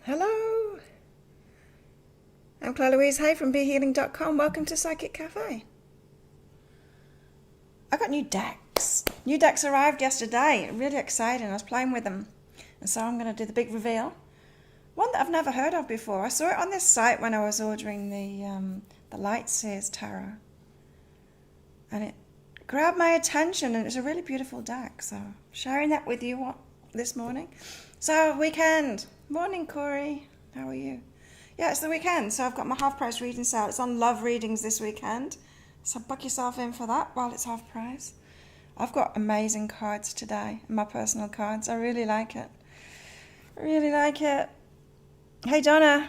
Hello, I'm Claire Louise Hay from BeHealing.com. Welcome to Psychic Cafe. I got new decks. New decks arrived yesterday. Really exciting. I was playing with them. And so I'm going to do the big reveal. One that I've never heard of before. I saw it on this site when I was ordering the Light Seers Tarot. And it grabbed my attention, and it's a really beautiful deck. So sharing that with you this morning. So weekend. Morning, Corey. How are you? Yeah, it's the weekend, so I've got my half price reading sale. It's on Love Readings this weekend. So book yourself in for that while it's half price. I've got amazing cards today, my personal cards. I really like it. Really like it. Hey, Donna.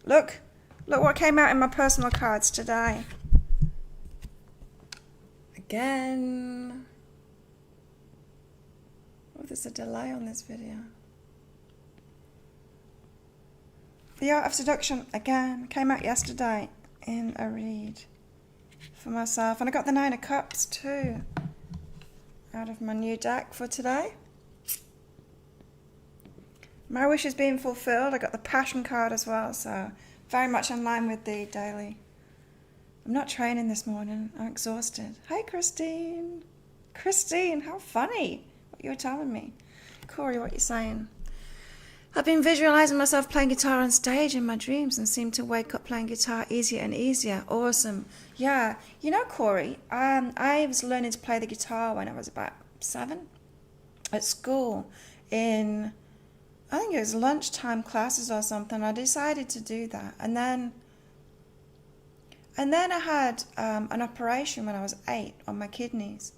Look what came out in my personal cards today. Again. Oh, there's a delay on this video. The Art of Seduction, again, came out yesterday in a read for myself. And I got the Nine of Cups too out of my new deck for today. My wish is being fulfilled. I got the Passion card as well, so very much in line with the daily. I'm not training this morning. I'm exhausted. Hey, Christine. Christine, how funny what you were telling me. Corey, what you saying? I've been visualizing myself playing guitar on stage in my dreams and seem to wake up playing guitar easier and easier. Awesome. Yeah. You know, Corey, I was learning to play the guitar when I was about 7 at school I think it was lunchtime classes or something. I decided to do that. And then I had an operation when I was 8 on my kidneys.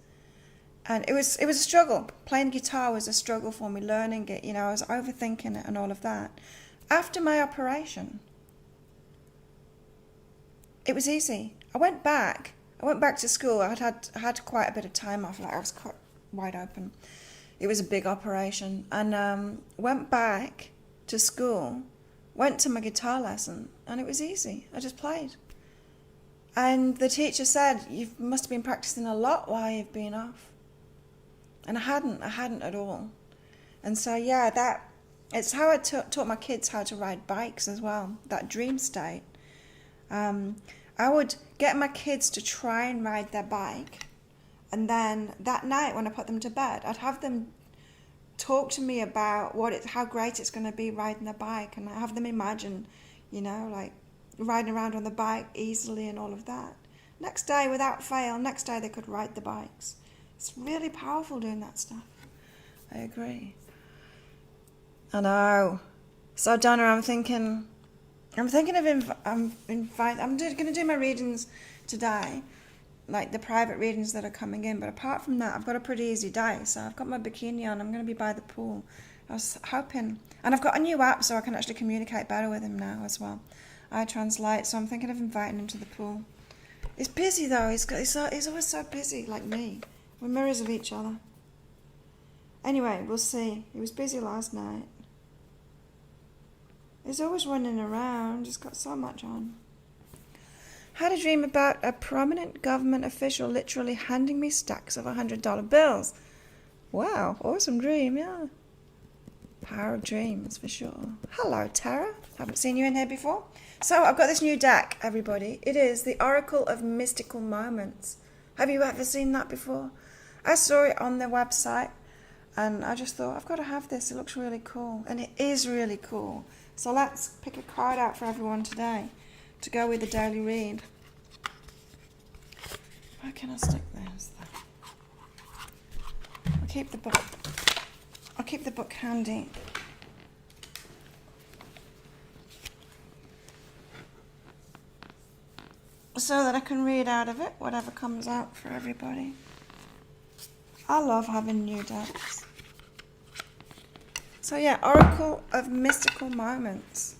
And it was a struggle. Playing guitar was a struggle for me, learning it. You know, I was overthinking it and all of that. After my operation, it was easy. I went back to school. I had quite a bit of time off. Like I was quite wide open. It was a big operation. And went back to school, went to my guitar lesson, and it was easy. I just played. And the teacher said, you must have been practicing a lot while you've been off. And I hadn't at all. And so, yeah, it's how I taught my kids how to ride bikes as well, that dream state. I would get my kids to try and ride their bike. And then that night when I put them to bed, I'd have them talk to me about how great it's going to be riding their bike. And I have them imagine, you know, like riding around on the bike easily and all of that. Next day, without fail, they could ride the bikes. It's really powerful doing that stuff. I agree. I know. So Donna, I'm thinking of I'm going to do my readings today, like the private readings that are coming in. But apart from that, I've got a pretty easy day. So I've got my bikini on. I'm going to be by the pool. I was hoping, and I've got a new app so I can actually communicate better with him now as well. I translate, so I'm thinking of inviting him to the pool. He's busy though. He's always so busy, like me. We're mirrors of each other. Anyway, we'll see. He was busy last night. He's always running around. He's got so much on. Had a dream about a prominent government official literally handing me stacks of $100 bills. Wow, awesome dream, yeah. Power of dreams, for sure. Hello, Tara. Haven't seen you in here before. So I've got this new deck, everybody. It is the Oracle of Mystical Moments. Have you ever seen that before? I saw it on their website and I just thought, I've got to have this. It looks really cool. And it is really cool. So let's pick a card out for everyone today to go with the daily read. Where can I stick this? I'll keep the book handy. So that I can read out of it, whatever comes out for everybody. I love having new decks. So yeah, Oracle of Mystical Moments.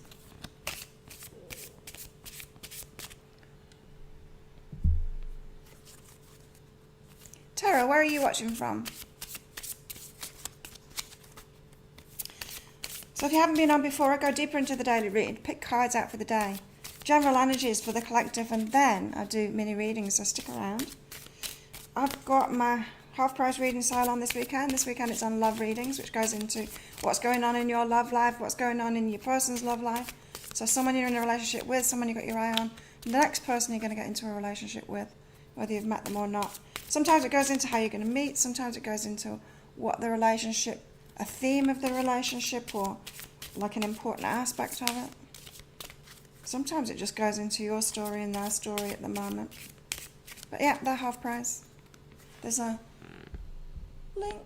Tara, where are you watching from? So if you haven't been on before, I go deeper into the daily read, pick cards out for the day. General energies for the collective, and then I do mini readings, so stick around. I've got my half price reading sale on this weekend. This weekend it's on love readings, which goes into what's going on in your love life, what's going on in your person's love life. So someone you're in a relationship with, someone you've got your eye on, the next person you're going to get into a relationship with, whether you've met them or not. Sometimes it goes into how you're going to meet, sometimes it goes into what the relationship, a theme of the relationship, or like an important aspect of it. Sometimes it just goes into your story and their story at the moment. But yeah, they're half price. There's a link.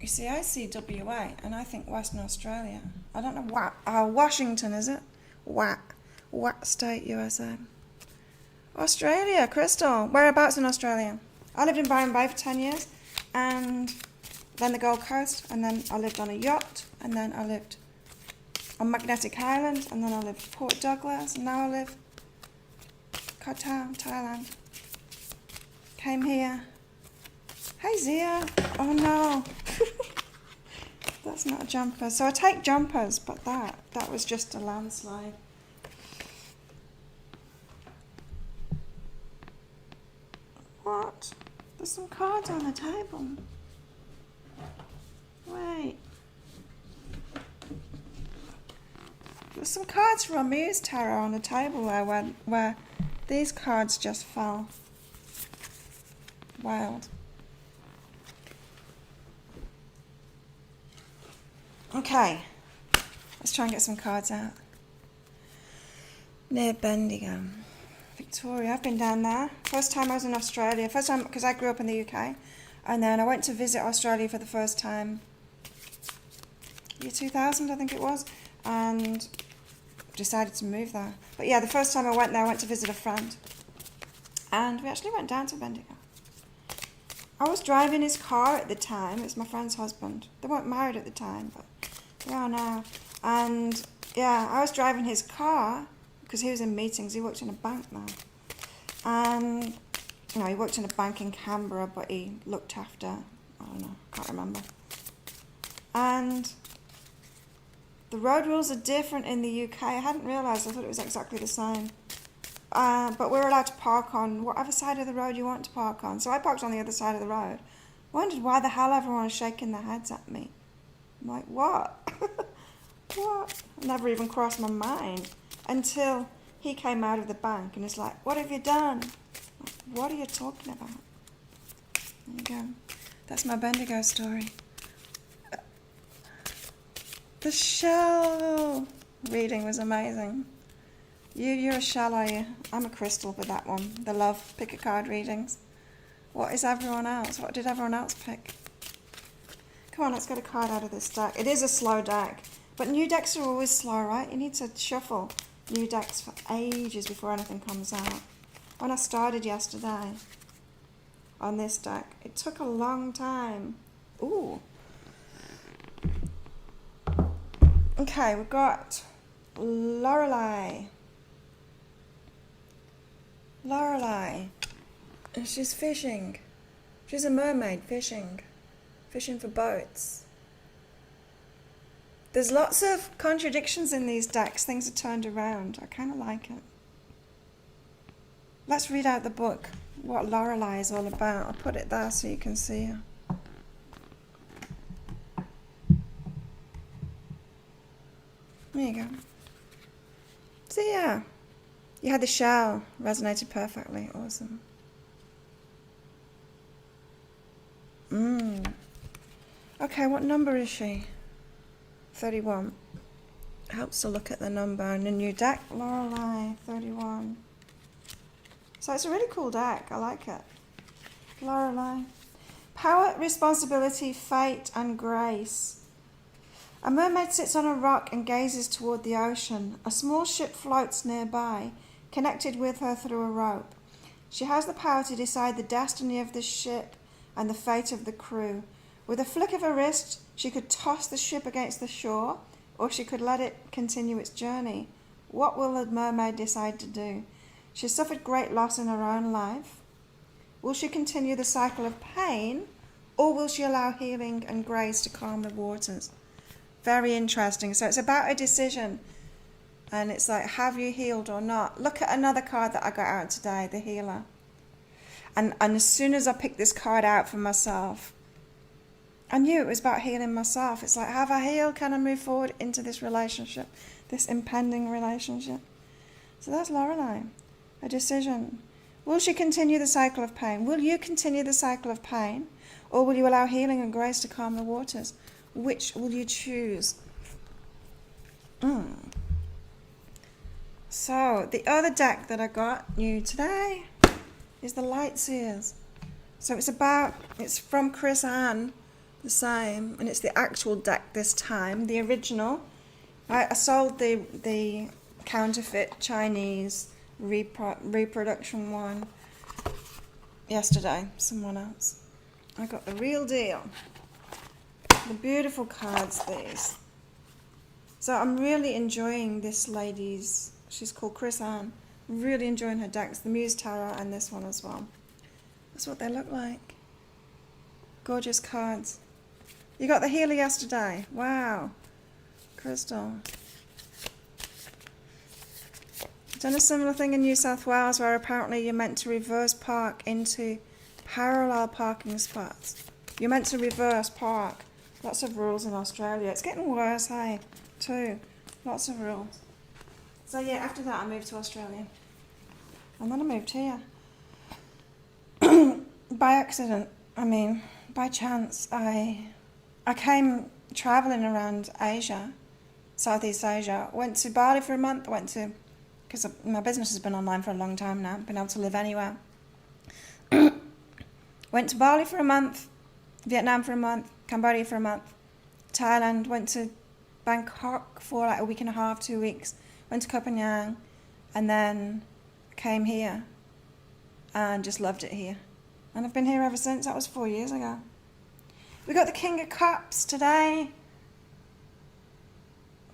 You see, I see WA and I think Western Australia. I don't know what. Washington, is it? What state, USA? Australia, Crystal. Whereabouts in Australia? I lived in Byron Bay for 10 years, and then the Gold Coast, and then I lived on a yacht, and then I lived on Magnetic Island, and then I lived Port Douglas, and now I live Koh Tao, Thailand. Came here. Hey Zia. Oh no. That's not a jumper. So I take jumpers, but that was just a landslide. What? There's some cards on the table. Wait. There's some cards from Muse Tarot on the table where these cards just fell. Wild. Okay. Let's try and get some cards out. Near Bendigo. Victoria, I've been down there. First time I was in Australia. First time, because I grew up in the UK. And then I went to visit Australia for the first time. Year 2000, I think it was. And decided to move there. But yeah, the first time I went there, I went to visit a friend. And we actually went down to Bendigo. I was driving his car at the time. It's my friend's husband. They weren't married at the time, but they are now. And yeah, I was driving his car because he was in meetings. He worked in a bank now. And, you know, he worked in a bank in Canberra, but he looked after, I don't know, can't remember. And the road rules are different in the UK. I hadn't realised. I thought it was exactly the same. But we're allowed to park on whatever side of the road you want to park on. So I parked on the other side of the road. Wondered why the hell everyone was shaking their heads at me. I'm like, what? What? It never even crossed my mind until he came out of the bank and is like, what have you done? Like, what are you talking about? There you go. That's my Bendigo story. The shell reading was amazing. You're a shell, are you? I'm a crystal with that one. The love pick a card readings. What is everyone else? What did everyone else pick? Come on, let's get a card out of this deck. It is a slow deck, but new decks are always slow, right? You need to shuffle new decks for ages before anything comes out. When I started yesterday on this deck, it took a long time. Ooh. Okay, we've got Lorelei. Lorelei, and she's fishing. She's a mermaid fishing for boats. There's lots of contradictions in these decks. Things are turned around. I kind of like it. Let's read out the book, what Lorelei is all about. I'll put it there so you can see her. There you go. So yeah. You had the shell, resonated perfectly, awesome. Okay, what number is she? 31. Helps to look at the number in the new deck. Lorelei, 31. So it's a really cool deck, I like it. Lorelei. Power, responsibility, fate, and grace. A mermaid sits on a rock and gazes toward the ocean. A small ship floats nearby, connected with her through a rope. She has the power to decide the destiny of the ship and the fate of the crew. With a flick of her wrist, she could toss the ship against the shore, or she could let it continue its journey. What will the mermaid decide to do? She suffered great loss in her own life. Will she continue the cycle of pain, or will she allow healing and grace to calm the waters? Very interesting. So it's about a decision. And it's like, have you healed or not? Look at another card that I got out today, the healer. And as soon as I picked this card out for myself, I knew it was about healing myself. It's like, have I healed? Can I move forward into this relationship, this impending relationship? So that's Lorelei, a decision. Will she continue the cycle of pain? Will you continue the cycle of pain? Or will you allow healing and grace to calm the waters? Which will you choose? So, the other deck that I got new today is the Light Seers. So it's from Chris Ann, the same, and it's the actual deck this time, the original. I sold the counterfeit Chinese reproduction one yesterday, someone else. I got the real deal. The beautiful cards, these. So I'm really enjoying this lady's, she's called Chris Ann. Really enjoying her decks, the Muse Tarot and this one as well. That's what they look like. Gorgeous cards. You got the healer yesterday. Wow. Crystal. Done a similar thing in New South Wales where apparently you're meant to reverse park into parallel parking spots. You're meant to reverse park. Lots of rules in Australia. It's getting worse, hey, too. Lots of rules. So yeah, after that I moved to Australia. And then I moved here. By accident, by chance, I came travelling around Asia, Southeast Asia. Went to Bali for a month, because my business has been online for a long time now, been able to live anywhere. Went to Bali for a month, Vietnam for a month, Cambodia for a month, Thailand, went to Bangkok for like a week and a half, 2 weeks, went to Koh Phangan, and then came here and just loved it here. And I've been here ever since. That was 4 years ago. We got the King of Cups today.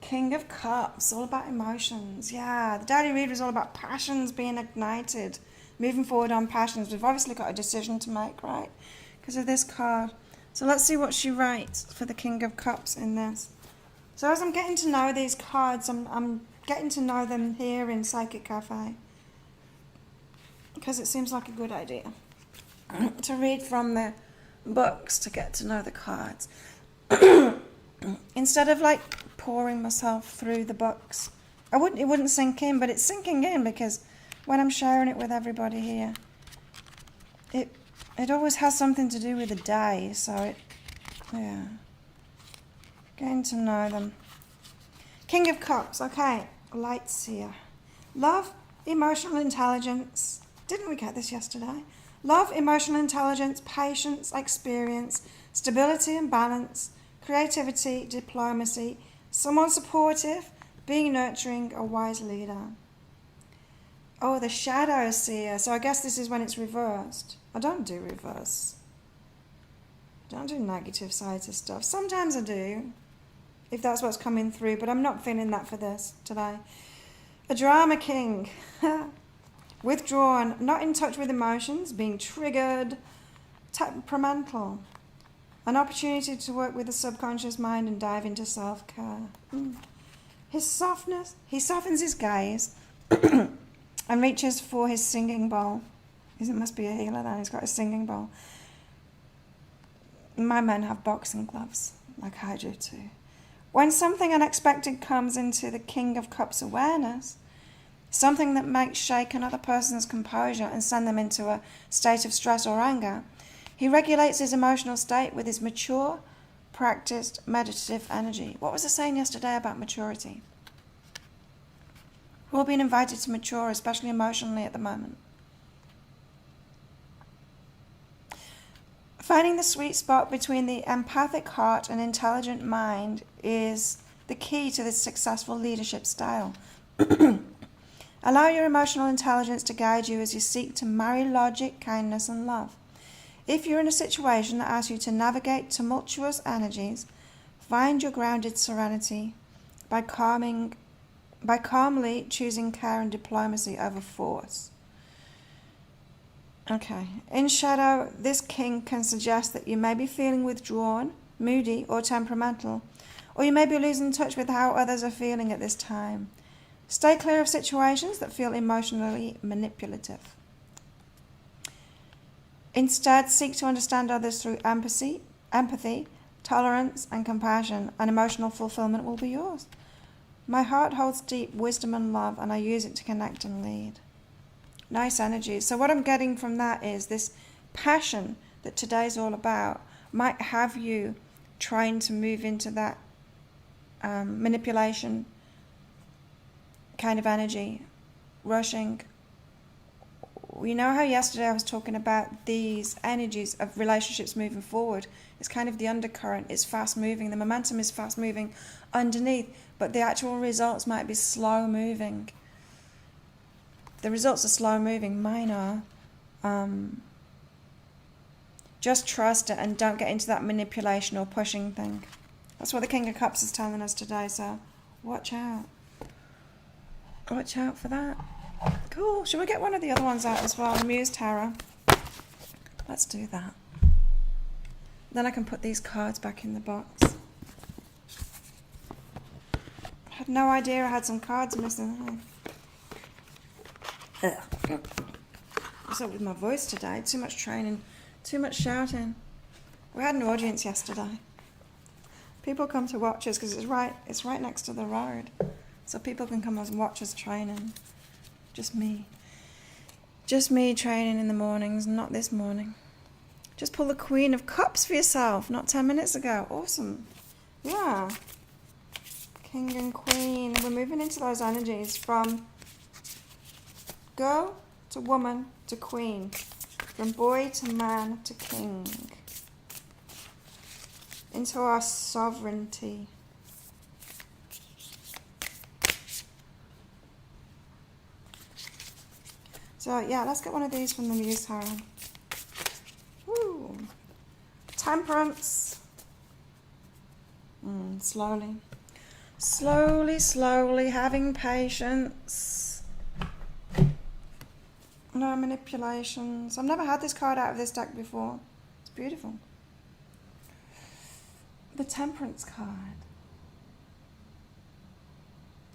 King of Cups, all about emotions. Yeah, the daily read was all about passions being ignited, moving forward on passions. We've obviously got a decision to make, right? Because of this card. So let's see what she writes for the King of Cups in this. So as I'm getting to know these cards, I'm getting to know them here in Psychic Cafe, because it seems like a good idea to read from the books to get to know the cards. Instead of like pouring myself through the books, it wouldn't sink in, but it's sinking in because when I'm sharing it with everybody here, it always has something to do with the day, so getting to know them. King of Cups, okay, Light Seer. Love, emotional intelligence. Didn't we get this yesterday? Love, emotional intelligence, patience, experience, stability and balance, creativity, diplomacy, someone supportive, being nurturing, a wise leader. Oh, the Shadow Seer. So I guess this is when it's reversed. I don't do reverse. I don't do negative sides of stuff. Sometimes I do, if that's what's coming through, but I'm not feeling that for this today. A Drama King. Withdrawn, not in touch with emotions, being triggered, temperamental. An opportunity to work with the subconscious mind and dive into self-care. His softness, he softens his gaze and reaches for his singing bowl. It must be a healer then, he's got a singing bowl. My men have boxing gloves, like I do too. When something unexpected comes into the King of Cups awareness, something that makes shake another person's composure and send them into a state of stress or anger, he regulates his emotional state with his mature, practiced, meditative energy. What was I saying yesterday about maturity? We're all being invited to mature, especially emotionally at the moment. Finding the sweet spot between the empathic heart and intelligent mind is the key to this successful leadership style. Allow your emotional intelligence to guide you as you seek to marry logic, kindness, and love. If you're in a situation that asks you to navigate tumultuous energies, find your grounded serenity by calmly choosing care and diplomacy over force. Okay. In shadow, this king can suggest that you may be feeling withdrawn, moody, or temperamental, or you may be losing touch with how others are feeling at this time. Stay clear of situations that feel emotionally manipulative. Instead, seek to understand others through empathy, tolerance, and compassion, and emotional fulfillment will be yours. My heart holds deep wisdom and love, and I use it to connect and lead. Nice energy. So what I'm getting from that is this passion that today's all about might have you trying to move into that manipulation kind of energy, rushing. You know how yesterday I was talking about these energies of relationships moving forward? It's kind of the undercurrent. It's fast moving. The momentum is fast moving underneath, but the actual results might be slow moving. The results are slow moving. Mine are. Just trust it and don't get into that manipulation or pushing thing. That's what the King of Cups is telling us today, so watch out. Watch out for that. Cool. Should we get one of the other ones out as well? The Muse Tarot. Let's do that. Then I can put these cards back in the box. I had no idea I had some cards missing. What's up with my voice today? Too much training. Too much shouting. We had an audience yesterday. People come to watch us because it's right next to the road. So people can come and watch us training. Just me. Just me training in the mornings, not this morning. Just pull the Queen of Cups for yourself, not 10 minutes ago. Awesome. Yeah. King and Queen. We're moving into those energies from girl to woman to queen. From boy to man to king. Into our sovereignty. So yeah, let's get one of these from the Muse Tarot. Woo. Temperance. Slowly. Slowly, having patience. No manipulations. I've never had this card out of this deck before. It's beautiful. The Temperance card.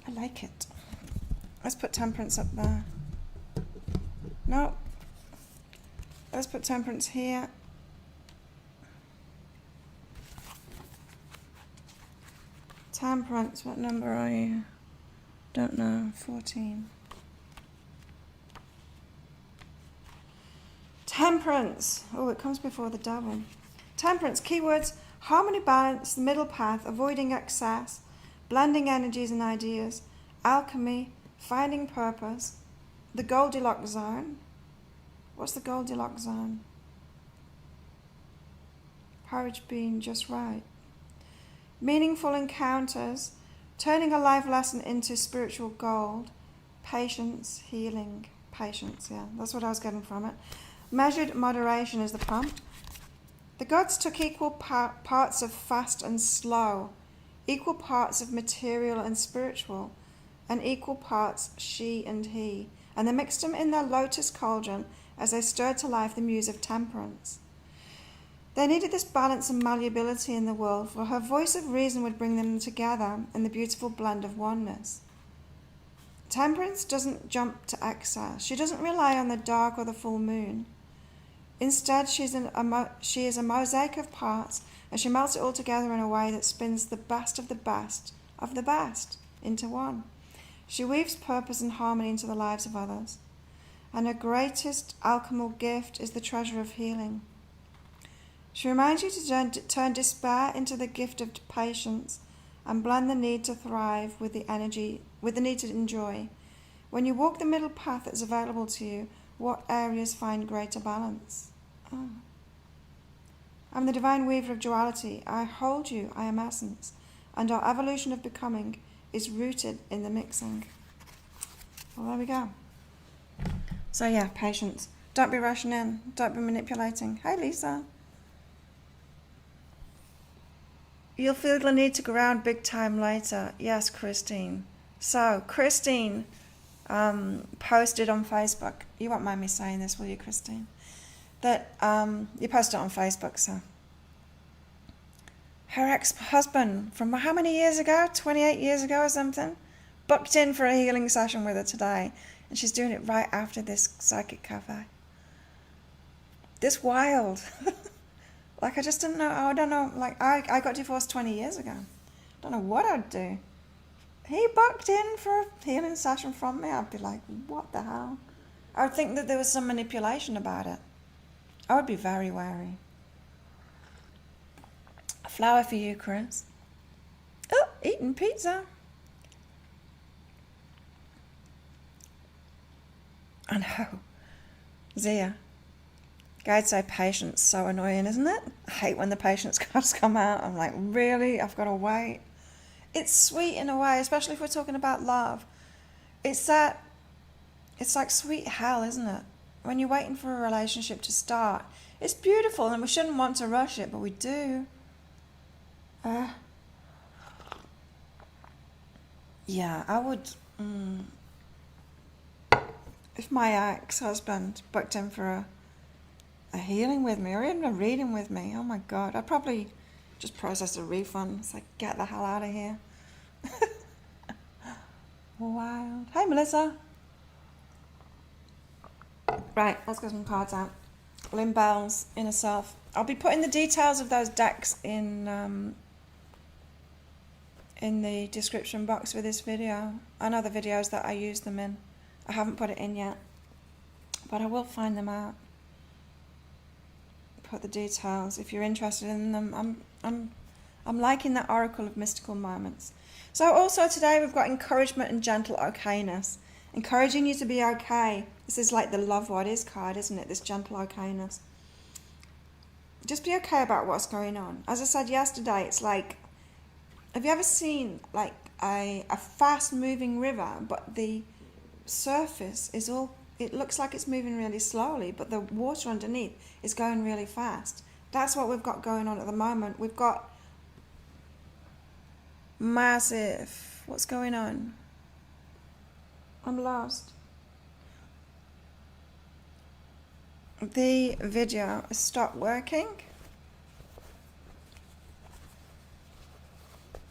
I like it. Let's put Temperance up there. No. Let's put Temperance here. Temperance, what number are you? Don't know. 14. Temperance. Oh, it comes before the Devil. Temperance. Keywords: harmony, balance, the middle path, avoiding excess, blending energies and ideas, alchemy, finding purpose, the Goldilocks zone. What's the Goldilocks zone? Porridge being just right. Meaningful encounters, turning a life lesson into spiritual gold, patience, healing, patience, yeah, that's what I was getting from it. Measured moderation is the prompt. The gods took equal parts of fast and slow, equal parts of material and spiritual, and equal parts she and he, and they mixed them in their lotus cauldron as they stirred to life the muse of Temperance. They needed this balance and malleability in the world, for her voice of reason would bring them together in the beautiful blend of oneness. Temperance doesn't jump to excess. She doesn't rely on the dark or the full moon. Instead, she is a mosaic of parts, and she melts it all together in a way that spins the best of the best into one. She weaves purpose and harmony into the lives of others. And her greatest alchemical gift is the treasure of healing. She reminds you to turn despair into the gift of patience and blend the need to thrive with the need to enjoy. When you walk the middle path that is available to you, what areas find greater balance? Oh. I'm the divine weaver of duality. I hold you, I am essence, and our evolution of becoming is rooted in the mixing. Well, there we go. So yeah, patience. Don't be rushing in. Don't be manipulating. Hey, Lisa. You'll feel the need to ground big time later. Yes, Christine. So, Christine posted on Facebook. You won't mind me saying this, will you, Christine? That you posted it on Facebook, so. Her ex-husband from how many years ago? 28 years ago or something? Booked in for a healing session with her today. And she's doing it right after this psychic cafe. this wild. Like, I just didn't know. I don't know. Like, I got divorced 20 years ago. Don't know what I'd do. He bucked in for a healing session from me. I'd be like, what the hell? I would think that there was some manipulation about it. I would be very wary. A flower for you, Chris. Oh, eating pizza. I know. Zia. Guides say patience, so annoying, isn't it? I hate when the patience cards come out. I'm like, really? I've got to wait. It's sweet in a way, especially if we're talking about love. It's like sweet hell, isn't it? When you're waiting for a relationship to start. It's beautiful and we shouldn't want to rush it, but we do. Yeah, I would... if my ex-husband booked in for a healing with me or even a reading with me, oh my God, I'd probably just process a refund. It's like, get the hell out of here. Wild. Hey, Melissa. Right, let's get some cards out. Lynn Bell's Inner Self. I'll be putting the details of those decks in the description box for this video and other videos that I use them in. I haven't put it in yet, but I will find them out. Put the details if you're interested in them. I'm liking that Oracle of Mystical Moments. So also today we've got encouragement and gentle okayness. Encouraging you to be okay. This is like the love what is card, isn't it? This gentle okayness. Just be okay about what's going on. As I said yesterday, it's like, have you ever seen like a fast moving river, but the surface is all, it looks like it's moving really slowly, but the water underneath is going really fast. That's what we've got going on at the moment. We've got massive, what's going on? I'm lost. The video has stopped working.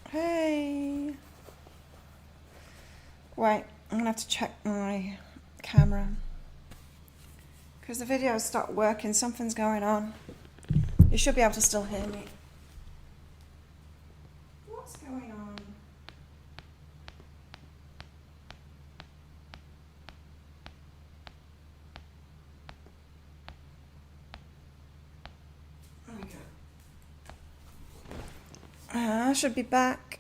Hey. Wait, I'm gonna have to check my camera because the video stopped working. Something's going on. You should be able to still hear me. What's going on? There we go. I should be back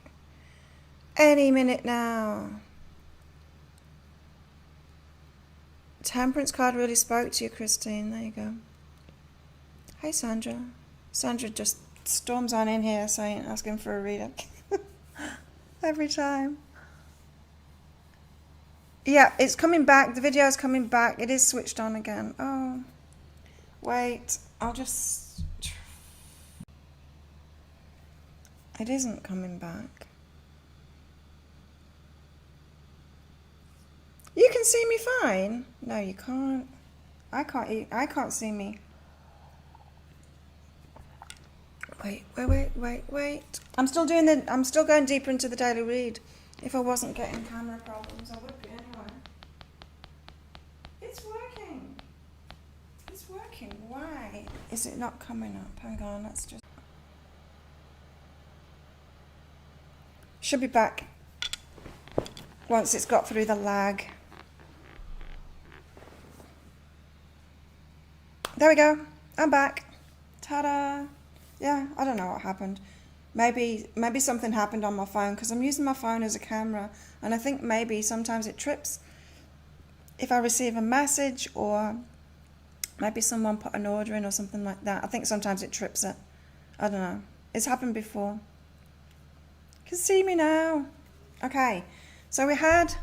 any minute now. Temperance card really spoke to you, Christine. There you go. Hey, Sandra. Sandra just storms on in here asking for a reader. Every time. Yeah, it's coming back. The video is coming back. It is switched on again. Oh, wait. I'll just... It isn't coming back. You can see me fine. No, you can't. I can't see me. Wait. I'm still going deeper into the daily read. If I wasn't getting camera problems, I would be anyway. It's working. It's working. Why is it not coming up? Hang on, let's just... Should be back once it's got through the lag. There we go. I'm back. Ta-da. Yeah, I don't know what happened. Maybe something happened on my phone because I'm using my phone as a camera, and I think maybe sometimes it trips if I receive a message, or maybe someone put an order in or something like that. I think sometimes it trips it. I don't know. It's happened before. You can see me now. Okay, so we had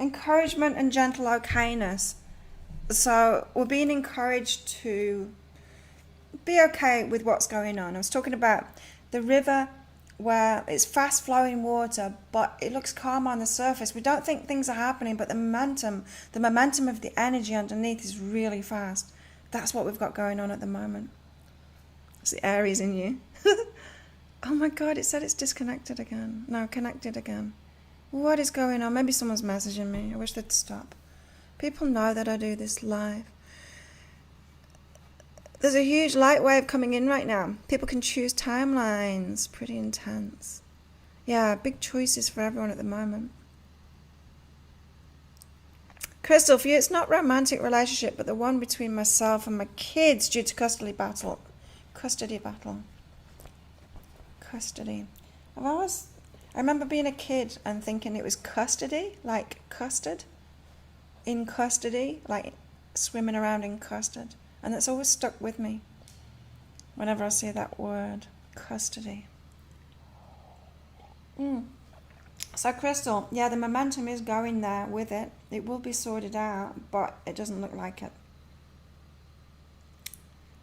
encouragement and gentle okayness. So we're being encouraged to be okay with what's going on. I was talking about the river where it's fast flowing water, but it looks calm on the surface. We don't think things are happening, but the momentum of the energy underneath is really fast. That's what we've got going on at the moment. It's the Aries in you. Oh my God, it said it's disconnected again. No, connected again. What is going on? Maybe someone's messaging me. I wish they'd stop. People know that I do this live. There's a huge light wave coming in right now. People can choose timelines. Pretty intense. Yeah, big choices for everyone at the moment. Crystal, for you, it's not romantic relationship, but the one between myself and my kids due to custody battle. Custody. I remember being a kid and thinking it was custody, like custard. In custody, like swimming around in custard. And that's always stuck with me whenever I see that word, custody. So Crystal, yeah, the momentum is going there with it. It will be sorted out, but it doesn't look like it.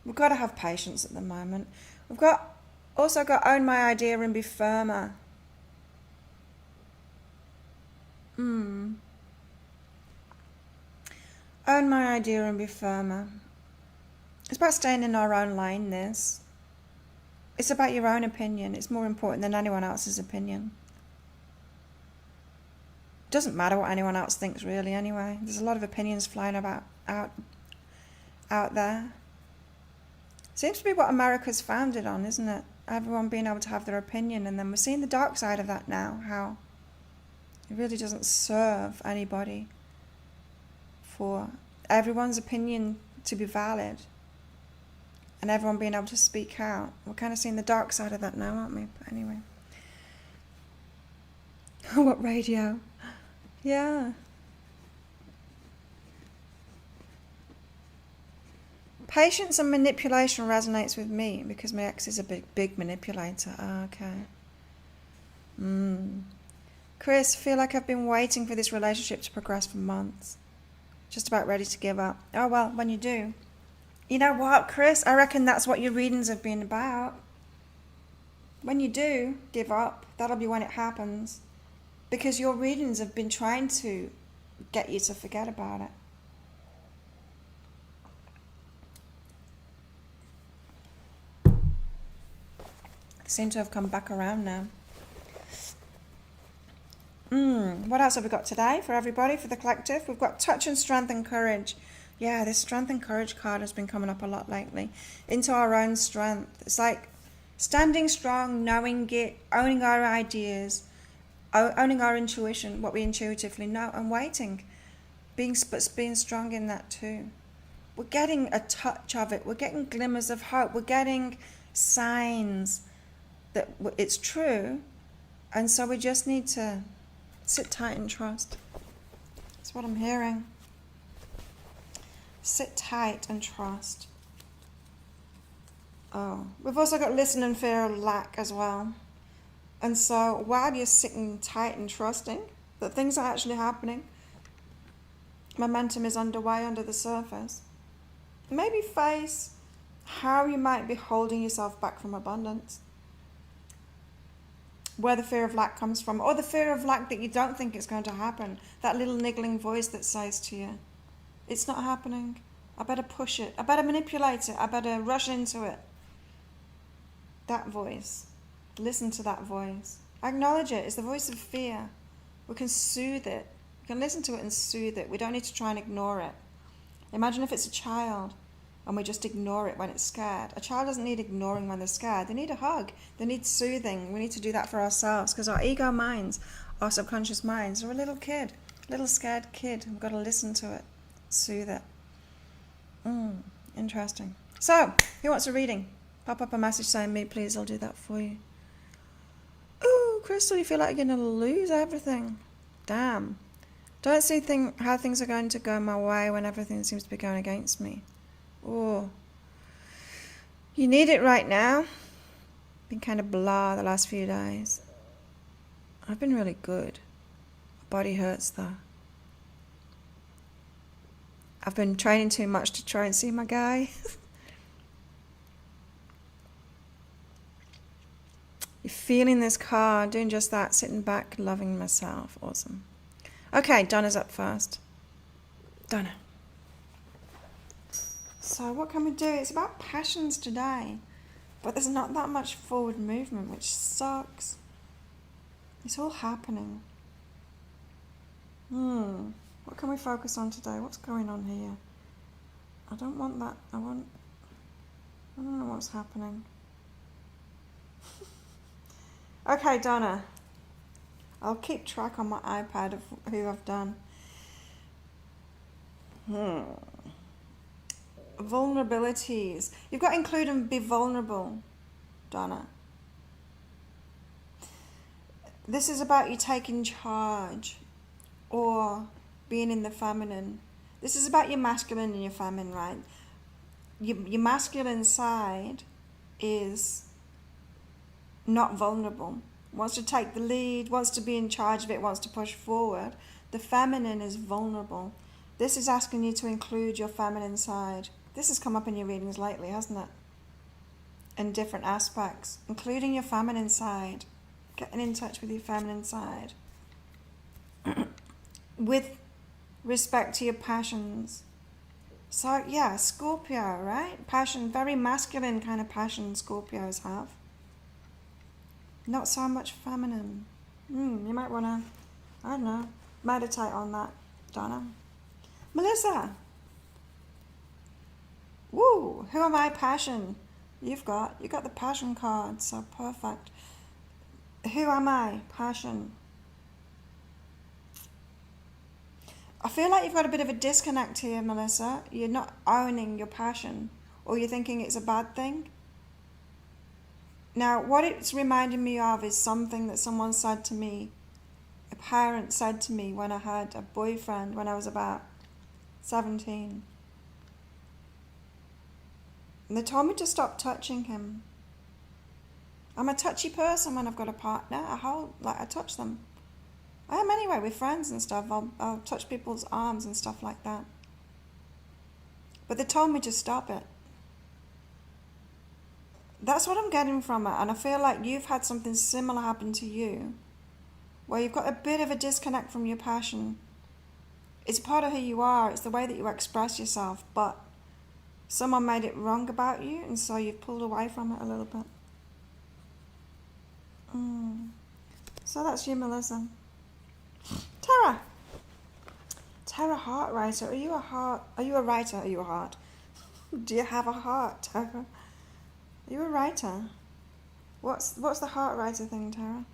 We've got to have patience at the moment. We've also got own my idea and be firmer. Own my idea and be firmer. It's about staying in our own lane, this. It's about your own opinion. It's more important than anyone else's opinion. It doesn't matter what anyone else thinks, really, anyway. There's a lot of opinions flying about out there. Seems to be what America's founded on, isn't it? Everyone being able to have their opinion, and then we're seeing the dark side of that now, how it really doesn't serve anybody for everyone's opinion to be valid and everyone being able to speak out. We're kind of seeing the dark side of that now, aren't we? But anyway. What radio? Yeah. Patience and manipulation resonates with me because my ex is a big manipulator. Okay. Chris, feel like I've been waiting for this relationship to progress for months. Just about ready to give up. Oh, well, when you do. You know what, Chris? I reckon that's what your readings have been about. When you do give up, that'll be when it happens. Because your readings have been trying to get you to forget about it. They seem to have come back around now. What else have we got today for everybody, for the collective? We've got touch and strength and courage. Yeah, this strength and courage card has been coming up a lot lately. Into our own strength. It's like standing strong, knowing it, owning our ideas, owning our intuition, what we intuitively know, and waiting. Being strong in that too. We're getting a touch of it. We're getting glimmers of hope. We're getting signs that it's true. And so we just need to sit tight and trust. That's what I'm hearing. Sit tight and trust. Oh, we've also got listen and fear of lack as well. And so while you're sitting tight and trusting that things are actually happening, momentum is underway under the surface, maybe face how you might be holding yourself back from abundance. Where the fear of lack comes from, or the fear of lack that you don't think it's going to happen. That little niggling voice that says to you, it's not happening. I better push it. I better manipulate it. I better rush into it. That voice. Listen to that voice. Acknowledge it. It's the voice of fear. We can soothe it. We can listen to it and soothe it. We don't need to try and ignore it. Imagine if it's a child and we just ignore it when it's scared. A child doesn't need ignoring when they're scared. They need a hug. They need soothing. We need to do that for ourselves because our ego minds, our subconscious minds, are a little kid, little scared kid. We've got to listen to it, soothe it. Interesting. So, who wants a reading? Pop up a message saying me, please. I'll do that for you. Ooh, Crystal, you feel like you're going to lose everything. Damn. Don't see how things are going to go my way when everything seems to be going against me. Oh, you need it right now. Been kind of blah the last few days. I've been really good. My body hurts though. I've been training too much to try and see my guy. You're feeling this card, doing just that, sitting back, loving myself. Awesome. Okay, Donna's up first. Donna. So what can we do? It's about passions today, but there's not that much forward movement, which sucks. It's all happening. What can we focus on today? What's going on here? I don't want that. I want I don't know what's happening. Okay, Donna. I'll keep track on my iPad of who I've done. Vulnerabilities. You've got to include and be vulnerable, Donna. This is about you taking charge or being in the feminine. This is about your masculine and your feminine, right? Your masculine side is not vulnerable, wants to take the lead, wants to be in charge of it, wants to push forward. The feminine is vulnerable. This is asking you to include your feminine side. This has come up in your readings lately, hasn't it? In different aspects, including your feminine side, getting in touch with your feminine side. With respect to your passions. So yeah, Scorpio, right? Passion, very masculine kind of passion Scorpios have. Not so much feminine. You might want to, I don't know, meditate on that, Donna. Melissa. Woo, who am I? Passion. You got the passion card, so perfect. Who am I? Passion. I feel like you've got a bit of a disconnect here, Melissa. You're not owning your passion, or you're thinking it's a bad thing. Now, what it's reminding me of is something that someone said to me, a parent said to me when I had a boyfriend when I was about 17. And they told me to stop touching him. I'm a touchy person when I've got a partner. I touch them. I am anyway with friends and stuff. I'll touch people's arms and stuff like that. But they told me to stop it. That's what I'm getting from it. And I feel like you've had something similar happen to you, where you've got a bit of a disconnect from your passion. It's part of who you are. It's the way that you express yourself. But someone made it wrong about you, and so you've pulled away from it a little bit. So that's you, Melissa. Tara, heart writer. Are you a writer? Are you a heart? Do you have a heart, Tara? Are you a writer? What's the heart writer thing, Tara?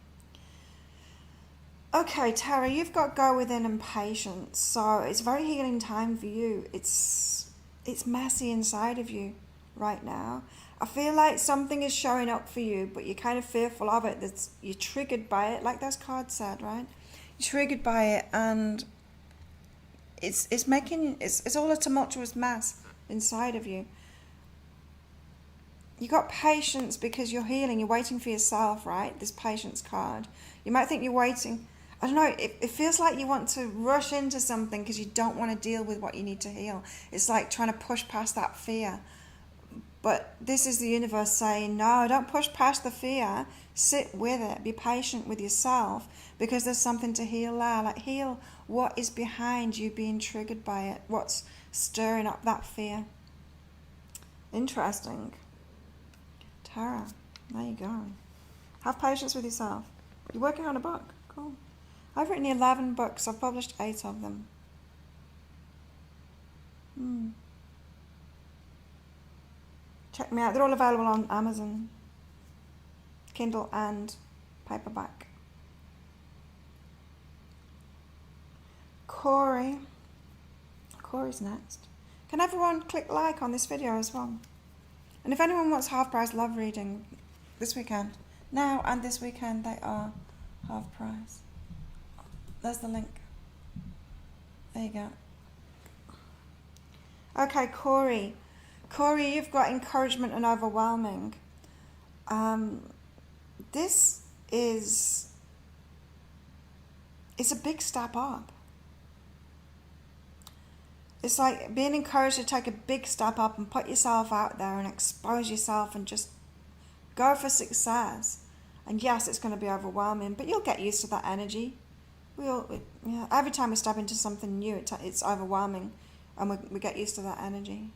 Okay, Tara, you've got go within and patience. So it's a very healing time for you. It's messy inside of you right now. I feel like something is showing up for you, but you're kind of fearful of it. You're triggered by it, like those cards said, right? You're triggered by it, and it's all a tumultuous mess inside of you. You got patience because you're healing. You're waiting for yourself, right? This patience card. You might think you're waiting. I don't know. It feels like you want to rush into something because you don't want to deal with what you need to heal. It's like trying to push past that fear. But this is the universe saying, no, don't push past the fear. Sit with it. Be patient with yourself because there's something to heal there. Like heal what is behind you being triggered by it. What's stirring up that fear. Interesting. Tara, there you go. Have patience with yourself. You're working on a book. Cool. I've written 11 books. I've published 8 of them. Check me out. They're all available on Amazon, Kindle and paperback. Corey's next. Can everyone click like on this video as well? And if anyone wants half price love reading this weekend, now and this weekend they are half price. There's the link. There you go. Okay, Corey. Corey, you've got encouragement and overwhelming. It's a big step up. It's like being encouraged to take a big step up and put yourself out there and expose yourself and just go for success. And yes, it's going to be overwhelming, but you'll get used to that energy. Every time we step into something new, it's overwhelming, and we get used to that energy.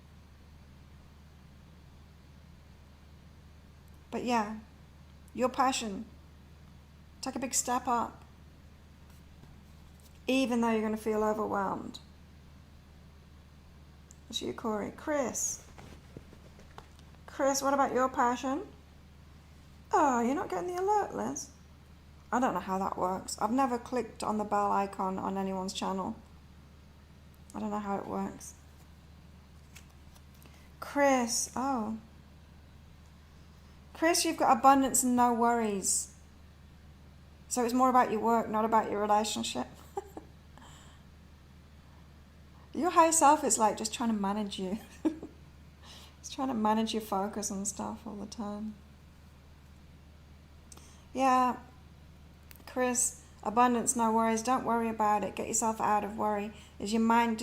But yeah, your passion, take a big step up, even though you're going to feel overwhelmed. That's you, Corey. Chris, Chris, what about your passion? Oh, you're not getting the alert, Liz. I don't know how that works. I've never clicked on the bell icon on anyone's channel. I don't know how it works. Chris, oh. Chris, you've got abundance and no worries. So it's more about your work, not about your relationship. Your higher self is like just trying to manage you. It's trying to manage your focus and stuff all the time. Yeah, Chris, abundance, no worries. Don't worry about it. Get yourself out of worry. Does your mind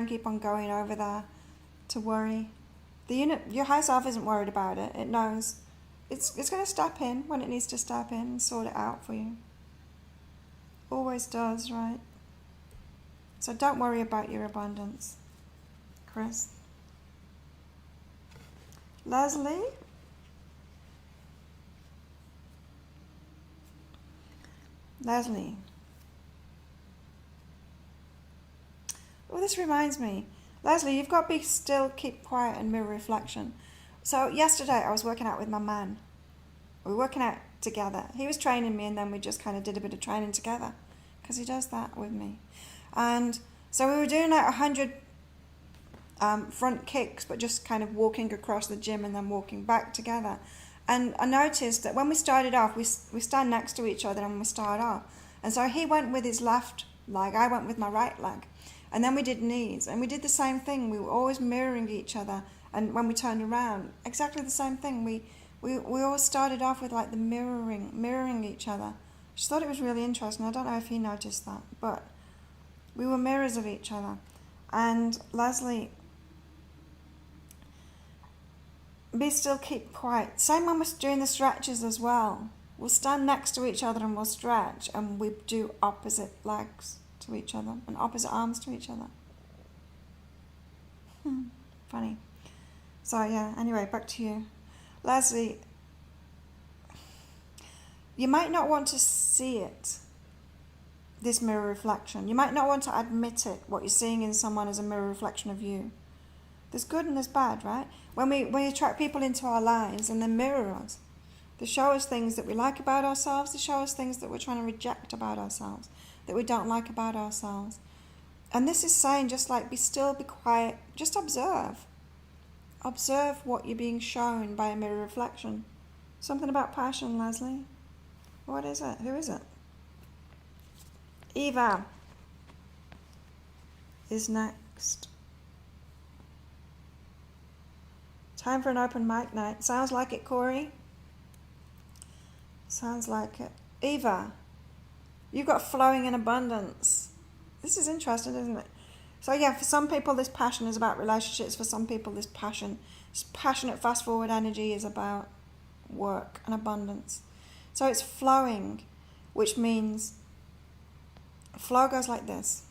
keep on going over there to worry? Your higher self isn't worried about it. It knows. It's going to step in when it needs to step in and sort it out for you. Always does, right? So don't worry about your abundance, Chris. Leslie? Leslie. Oh, this reminds me. Leslie, you've got to be still, keep quiet, and mirror reflection. So yesterday I was working out with my man. We were working out together. He was training me, and then we just kind of did a bit of training together because he does that with me. And so we were doing like 100 front kicks, but just kind of walking across the gym and then walking back together. And I noticed that when we started off, we stand next to each other and we start off. And so he went with his left leg, I went with my right leg. And then we did knees, and we did the same thing. We were always mirroring each other. And when we turned around, exactly the same thing. We always started off with like the mirroring each other. I just thought it was really interesting. I don't know if he noticed that, but we were mirrors of each other. And Leslie, be still, keep quiet. Same when we're doing the stretches as well. We'll stand next to each other and we'll stretch, and we do opposite legs to each other and opposite arms to each other. Funny. So yeah, anyway, back to you. Leslie, you might not want to see it, this mirror reflection. You might not want to admit it, what you're seeing in someone is a mirror reflection of you. There's good and there's bad, right? When we attract people into our lives and they mirror us, they show us things that we like about ourselves, they show us things that we're trying to reject about ourselves, that we don't like about ourselves. And this is saying just like be still, be quiet, just observe. Observe what you're being shown by a mirror reflection. Something about passion, Leslie. What is it? Who is it? Eva is next. Time for an open mic night. Sounds like it, Corey? Sounds like it. Eva, you've got flowing in abundance. This is interesting, isn't it? So yeah, for some people this passion is about relationships. For some people this passionate fast forward energy is about work and abundance. So it's flowing, which means flow goes like this.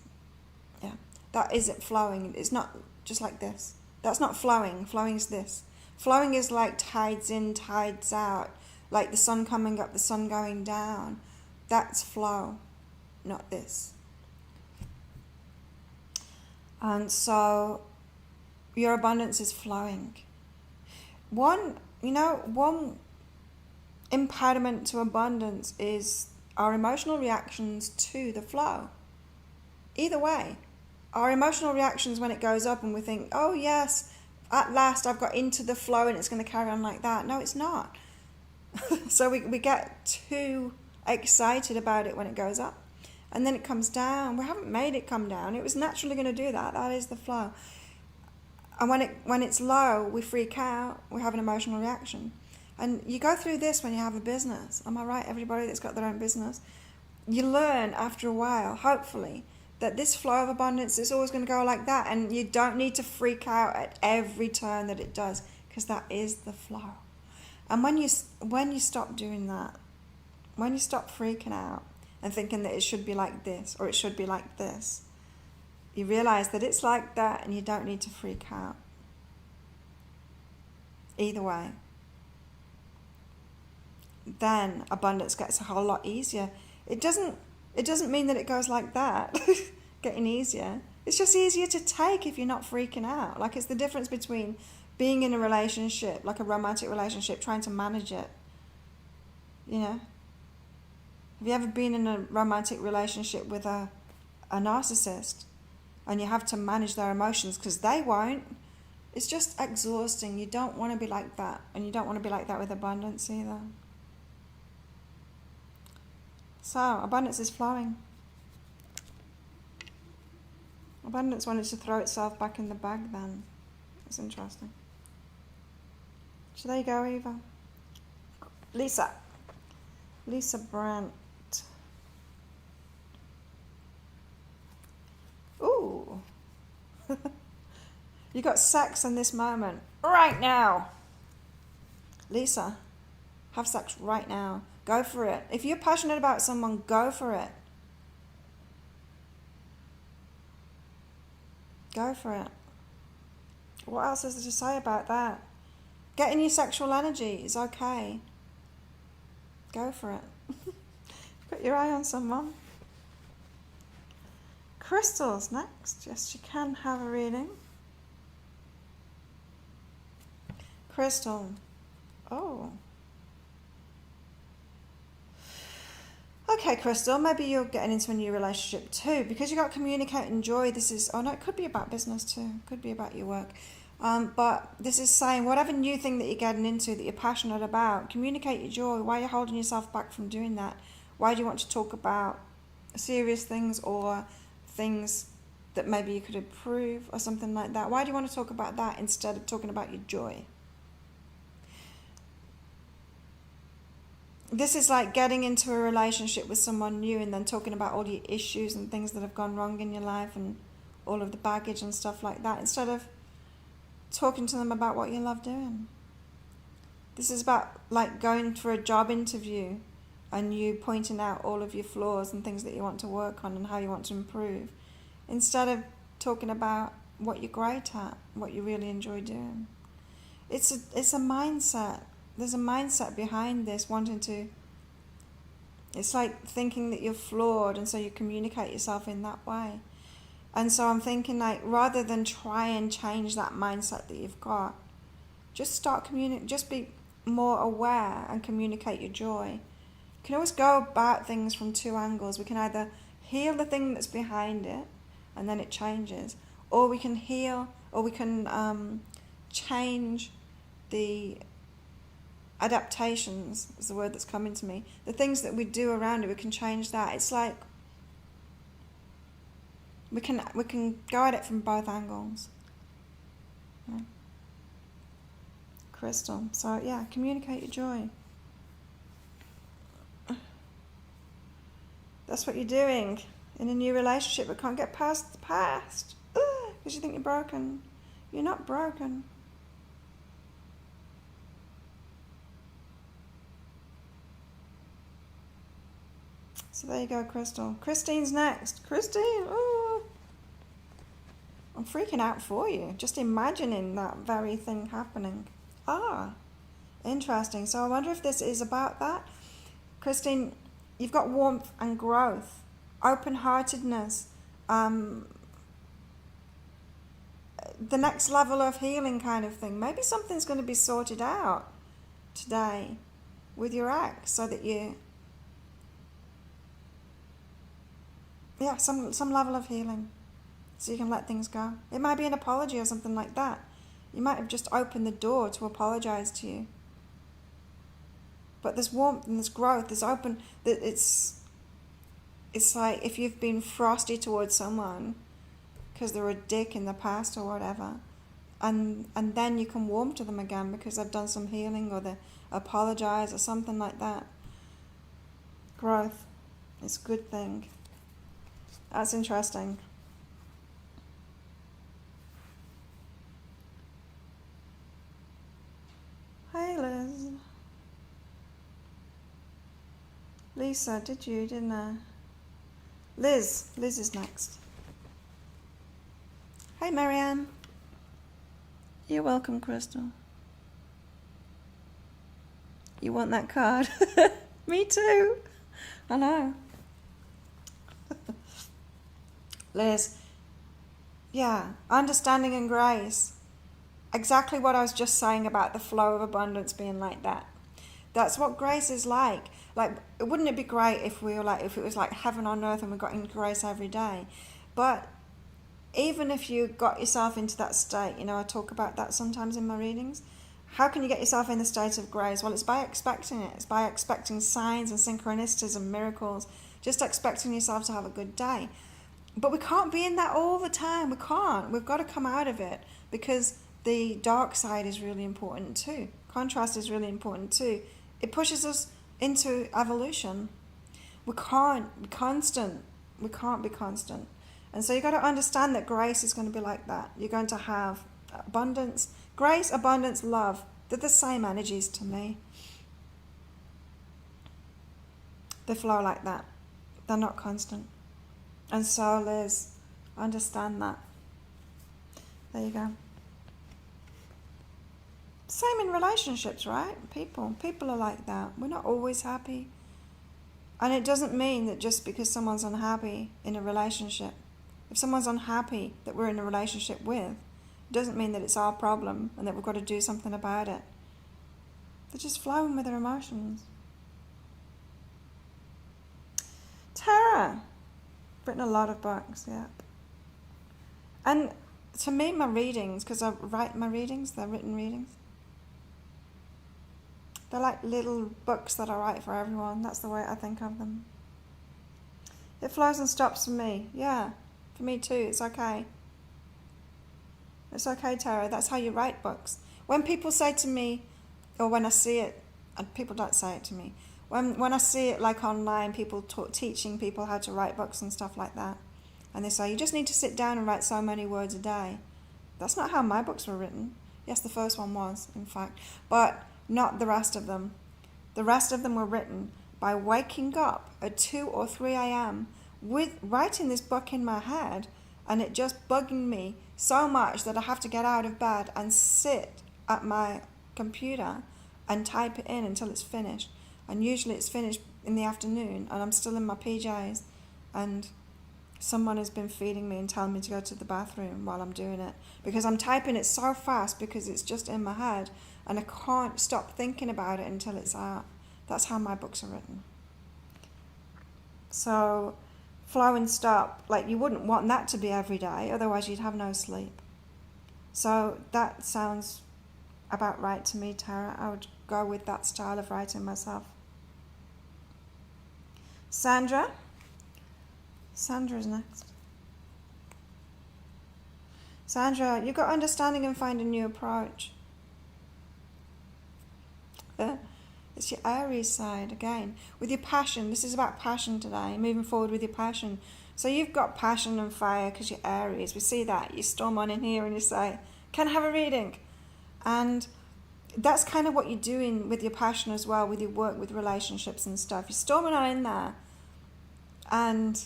Yeah, that isn't flowing. It's not just like this. That's not flowing. Flowing is this. Flowing is like tides in, tides out, like the sun coming up, the sun going down. That's flow, not this. And so your abundance is flowing. One impediment to abundance is our emotional reactions to the flow. Either way, our emotional reactions when it goes up and we think, oh yes, at last I've got into the flow and it's going to carry on like that. No, it's not. So we get too excited about it when it goes up. And then it comes down. We haven't made it come down. It was naturally going to do that. That is the flow. And when it's low, we freak out. We have an emotional reaction. And you go through this when you have a business. Am I right, everybody that's got their own business? You learn after a while, hopefully, that this flow of abundance is always going to go like that. And you don't need to freak out at every turn that it does, because that is the flow. And when you stop doing that, when you stop freaking out, and thinking that it should be like this or it should be like this, you realize that it's like that and you don't need to freak out. Either way, then abundance gets a whole lot easier. It doesn't mean that it goes like that, getting easier. It's just easier to take if you're not freaking out. Like it's the difference between being in a relationship, like a romantic relationship, trying to manage it. Have you ever been in a romantic relationship with a narcissist and you have to manage their emotions because they won't? It's just exhausting. You don't want to be like that, and you don't want to be like that with abundance either. So, abundance is flowing. Abundance wanted to throw itself back in the bag then. That's interesting. So there you go, Eva. Lisa Brandt. Ooh. You got sex in this moment. Right now. Lisa, have sex right now. Go for it. If you're passionate about someone, go for it. Go for it. What else is there to say about that? Getting your sexual energy is okay. Go for it. Put your eye on someone. Crystals next. Yes, you can have a reading. Crystal. Oh. Okay, Crystal, maybe you're getting into a new relationship too, because you got communicate and joy. This is, oh no, it could be about business too. It could be about your work. But this is saying whatever new thing that you're getting into that you're passionate about, communicate your joy. Why are you holding yourself back from doing that? Why do you want to talk about serious things or things that maybe you could improve or something like that? Why do you want to talk about that instead of talking about your joy? This is like getting into a relationship with someone new and then talking about all your issues and things that have gone wrong in your life and all of the baggage and stuff like that, instead of talking to them about what you love doing. This is about like going for a job interview and you pointing out all of your flaws and things that you want to work on and how you want to improve, instead of talking about what you're great at, what you really enjoy doing. It's a mindset. There's a mindset behind this, it's like thinking that you're flawed, and so you communicate yourself in that way. And so I'm thinking, like, rather than try and change that mindset that you've got, just just be more aware and communicate your joy. You can always go about things from two angles. We can either heal the thing that's behind it, and then it changes, or we can change the adaptations, is the word that's coming to me. The things that we do around it, we can change that. It's like we can go at it from both angles. Yeah. Crystal. So yeah, communicate your joy. That's what you're doing in a new relationship, but can't get past the past because you think you're broken. You're not broken. So there you go, Crystal. Christine's next. Christine, oh, I'm freaking out for you. Just imagining that very thing happening. Interesting. So I wonder if this is about that. Christine, you've got warmth and growth, open-heartedness, the next level of healing kind of thing. Maybe something's going to be sorted out today with your ex so that some level of healing, so you can let things go. It might be an apology or something like that. You might have just opened the door to apologize to you. But there's warmth and there's growth. There's open. It's like if you've been frosty towards someone because they were a dick in the past or whatever, and then you can warm to them again because they've done some healing or they apologize or something like that. Growth. It's a good thing. That's interesting. Hey, Liz. Lisa, didn't I? Liz is next. Hey, Marianne. You're welcome, Crystal. You want that card? Me too. I know. Liz, yeah, understanding and grace. Exactly what I was just saying about the flow of abundance being like that. That's what grace is like. Like, wouldn't it be great if if it was like heaven on earth and we got in grace every day? But even if you got yourself into that state, I talk about that sometimes in my readings. How can you get yourself in the state of grace? Well, it's by expecting it. It's by expecting signs and synchronicities and miracles. Just expecting yourself to have a good day. But we can't be in that all the time. We can't. We've got to come out of it, because the dark side is really important too. Contrast is really important too. It pushes us into evolution. We can't be constant. We can't be constant. And so you've got to understand that grace is going to be like that. You're going to have abundance. Grace, abundance, love. They're the same energies to me. They flow like that. They're not constant. And so, Liz, understand that. There you go. Same in relationships, right? People are like that. We're not always happy. And it doesn't mean that just because someone's unhappy in a relationship, if someone's unhappy that we're in a relationship with, it doesn't mean that it's our problem and that we've got to do something about it. They're just flowing with their emotions. Tara. Written a lot of books, yeah. And to me, my readings, because I write my readings, they're written readings. They're like little books that I write for everyone. That's the way I think of them. It flows and stops for me. Yeah, for me too. It's okay. It's okay, Tara. That's how you write books. When people say to me, or when I see it, and people don't say it to me, when I see it like online, people teaching people how to write books and stuff like that, and they say, you just need to sit down and write so many words a day. That's not how my books were written. Yes, the first one was, in fact, but not the rest of them. The rest of them were written by waking up at 2 or 3 a.m. with writing this book in my head, and it just bugging me so much that I have to get out of bed and sit at my computer and type it in until it's finished. And usually it's finished in the afternoon and I'm still in my PJs and someone has been feeding me and telling me to go to the bathroom while I'm doing it, because I'm typing it so fast because it's just in my head and I can't stop thinking about it until it's out. That's how my books are written. So flow and stop, like you wouldn't want that to be every day, otherwise you'd have no sleep. So that sounds about right to me, Tara. I would go with that style of writing myself. Sandra's next. Sandra, you've got understanding and find a new approach. It's your Aries side again. With your passion, this is about passion today, moving forward with your passion. So you've got passion and fire because you're Aries. We see that. You storm on in here and you say, can I have a reading? And that's kind of what you're doing with your passion as well, with your work, with relationships and stuff. You're storming on in there and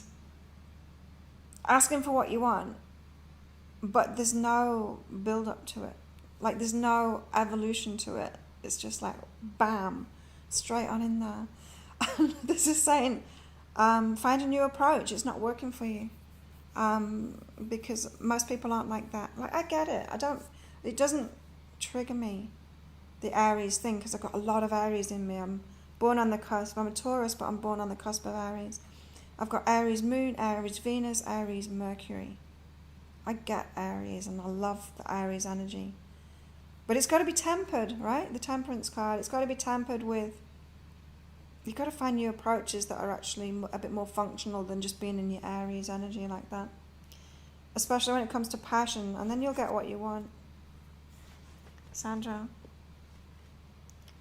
asking for what you want, but there's no build up to it. Like there's no evolution to it. It's just like, bam, straight on in there. And this is saying, find a new approach. It's not working for you. Because most people aren't like that. Like, I get it. It doesn't trigger me, the Aries thing, because I've got a lot of Aries in me. I'm born on the cusp. I'm a Taurus, but I'm born on the cusp of Aries. I've got Aries Moon, Aries Venus, Aries Mercury. I get Aries and I love the Aries energy. But it's got to be tempered, right? The Temperance card. It's got to be tempered with, you've got to find new approaches that are actually a bit more functional than just being in your Aries energy like that. Especially when it comes to passion, and then you'll get what you want. Sandra.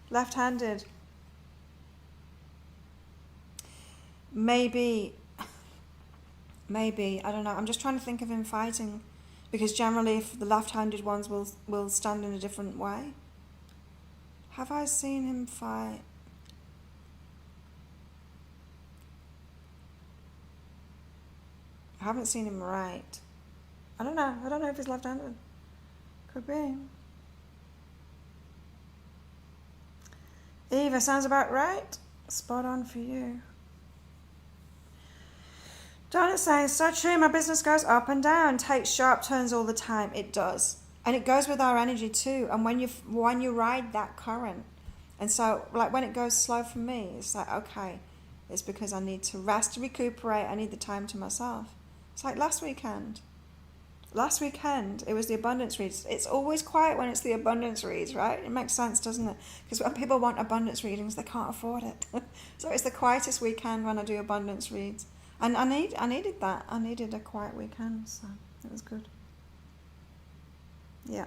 Left-handed. Maybe, I don't know. I'm just trying to think of him fighting, because generally if the left-handed ones will stand in a different way. Have I seen him fight? I haven't seen him right. I don't know. I don't know if he's left-handed. Could be. Eva, sounds about right. Spot on for you. Don't it say, so true, my business goes up and down, takes sharp turns all the time. It does. And it goes with our energy too. And when you ride that current, and so like when it goes slow for me, it's like, okay, it's because I need to rest, to recuperate. I need the time to myself. It's like last weekend. Last weekend, it was the abundance reads. It's always quiet when it's the abundance reads, right? It makes sense, doesn't it? Because when people want abundance readings, they can't afford it. So it's the quietest weekend when I do abundance reads. And I needed that. I needed a quiet weekend, so it was good. Yeah.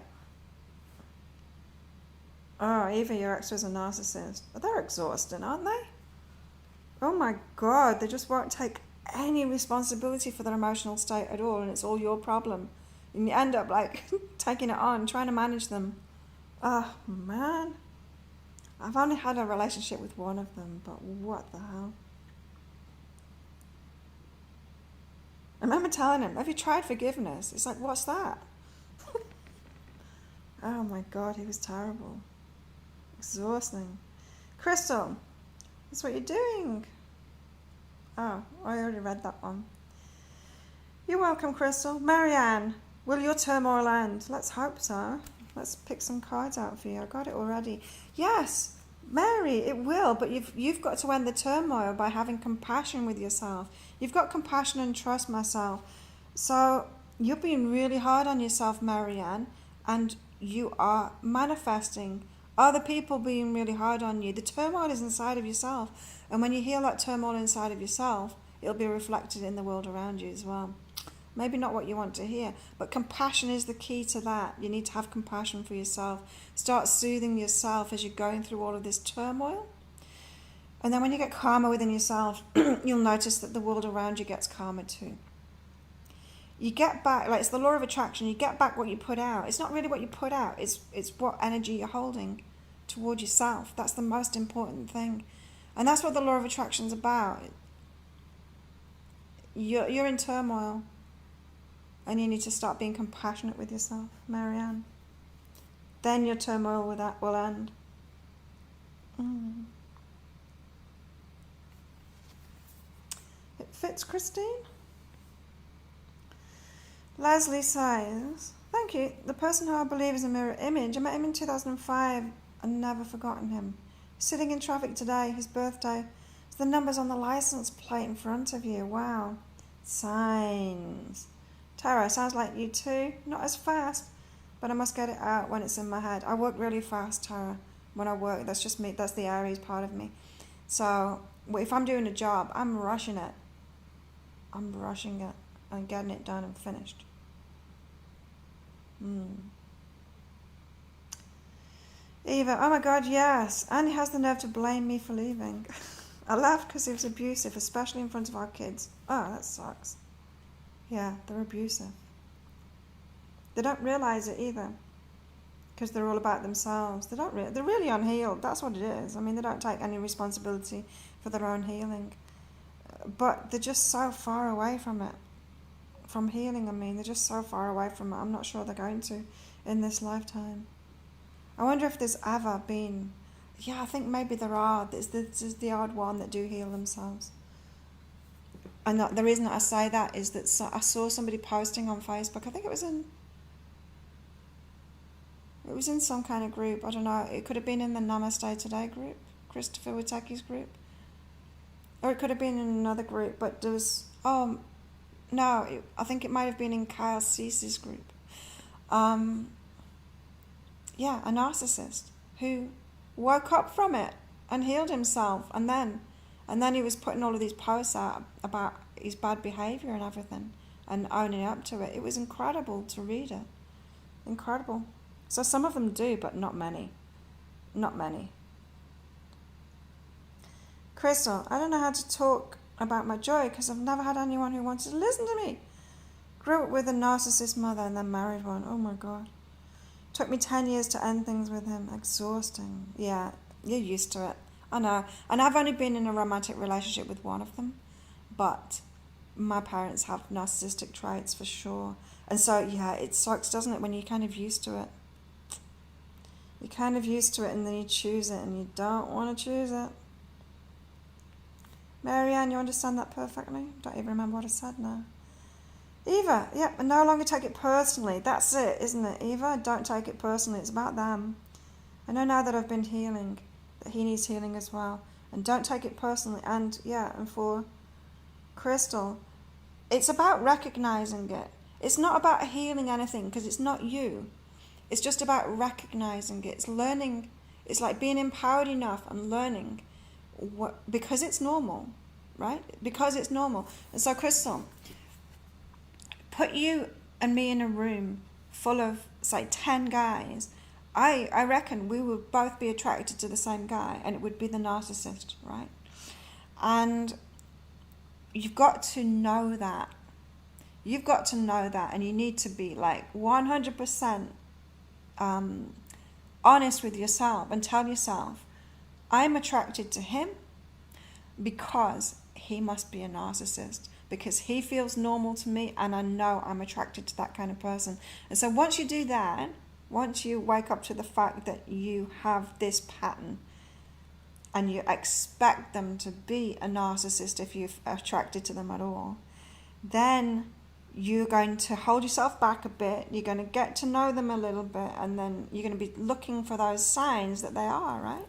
Oh, Eva, your ex was a narcissist. They're exhausting, aren't they? Oh my God, they just won't take any responsibility for their emotional state at all, and it's all your problem. And you end up like taking it on, trying to manage them. Oh man. I've only had a relationship with one of them, but what the hell? I remember telling him, have you tried forgiveness? It's like, what's that? Oh my God, he was terrible. Exhausting. Crystal, that's what you're doing. Oh, I already read that one. You're welcome, Crystal. Marianne, will your turmoil end? Let's hope so. Let's pick some cards out for you. I got it already. Yes, Mary, it will, but you've got to end the turmoil by having compassion with yourself. You've got compassion and trust myself. So you're being really hard on yourself, Marianne, and you are manifesting other people being really hard on you. The turmoil is inside of yourself. And when you heal that turmoil inside of yourself, it'll be reflected in the world around you as well. Maybe not what you want to hear, but compassion is the key to that. You need to have compassion for yourself. Start soothing yourself as you're going through all of this turmoil. And then when you get calmer within yourself, you'll notice that the world around you gets calmer too. You get back, like it's the law of attraction, you get back what you put out. It's not really what you put out, it's what energy you're holding toward yourself. That's the most important thing. And that's what the law of attraction is about. You're in turmoil, and you need to start being compassionate with yourself, Marianne. Then your turmoil with that will end. It fits, Christine. Leslie says, thank you. The person who I believe is a mirror image, I met him in 2005 and never forgotten him. Sitting in traffic today, his birthday. The numbers on the license plate in front of you. Wow. Signs. Tara, sounds like you too. Not as fast, but I must get it out when it's in my head. I work really fast, Tara. When I work, that's just me. That's the Aries part of me. So if I'm doing a job, I'm rushing it. I'm rushing it and getting it done and finished. Eva, oh my God, yes. And he has the nerve to blame me for leaving. I laughed because he was abusive, especially in front of our kids. Oh, that sucks. Yeah, they're abusive. They don't realize it either, because they're all about themselves. They're really unhealed. That's what it is. I mean, they don't take any responsibility for their own healing. But they're just so far away from it. From healing, I mean, they're just so far away from it. I'm not sure they're going to in this lifetime. I wonder if there's ever been... Yeah, I think maybe there are. There's the odd one that do heal themselves. And the reason that I say that is that I saw somebody posting on Facebook. I think it was in some kind of group. I don't know. It could have been in the Namaste Today group, Christopher Witecki's group. Or it could have been in another group. But there was... I think it might have been in Kyle Cease's group. Yeah, a narcissist who woke up from it and healed himself, and then he was putting all of these posts out about his bad behaviour and everything and owning up to it. It was incredible to read it. Incredible. So some of them do, but not many. Not many. Crystal, I don't know how to talk about my joy because I've never had anyone who wanted to listen to me. Grew up with a narcissist mother and then married one. Oh my God. Took me 10 years to end things with him. Exhausting. Yeah, you're used to it. I know. And I've only been in a romantic relationship with one of them. But my parents have narcissistic traits for sure. And so, yeah, it sucks, doesn't it, when you're kind of used to it. You're kind of used to it and then you choose it and you don't want to choose it. Marianne, you understand that perfectly? Don't even remember what I said now. Eva, yep, and no longer take it personally. That's it, isn't it? Eva, don't take it personally. It's about them. I know now that I've been healing, that he needs healing as well. And don't take it personally. And yeah, and for Crystal, it's about recognizing it. It's not about healing anything because it's not you. It's just about recognizing it. It's learning. It's like being empowered enough and learning because it's normal, right? Because it's normal. And so, Crystal, put you and me in a room full of, say, 10 guys. I reckon we would both be attracted to the same guy, and it would be the narcissist, right? And you've got to know that. You've got to know that, and you need to be like 100% honest with yourself and tell yourself, I'm attracted to him because he must be a narcissist, because he feels normal to me and I know I'm attracted to that kind of person. And so once you do that, once you wake up to the fact that you have this pattern and you expect them to be a narcissist if you're attracted to them at all, then you're going to hold yourself back a bit, you're going to get to know them a little bit, and then you're going to be looking for those signs that they are, right?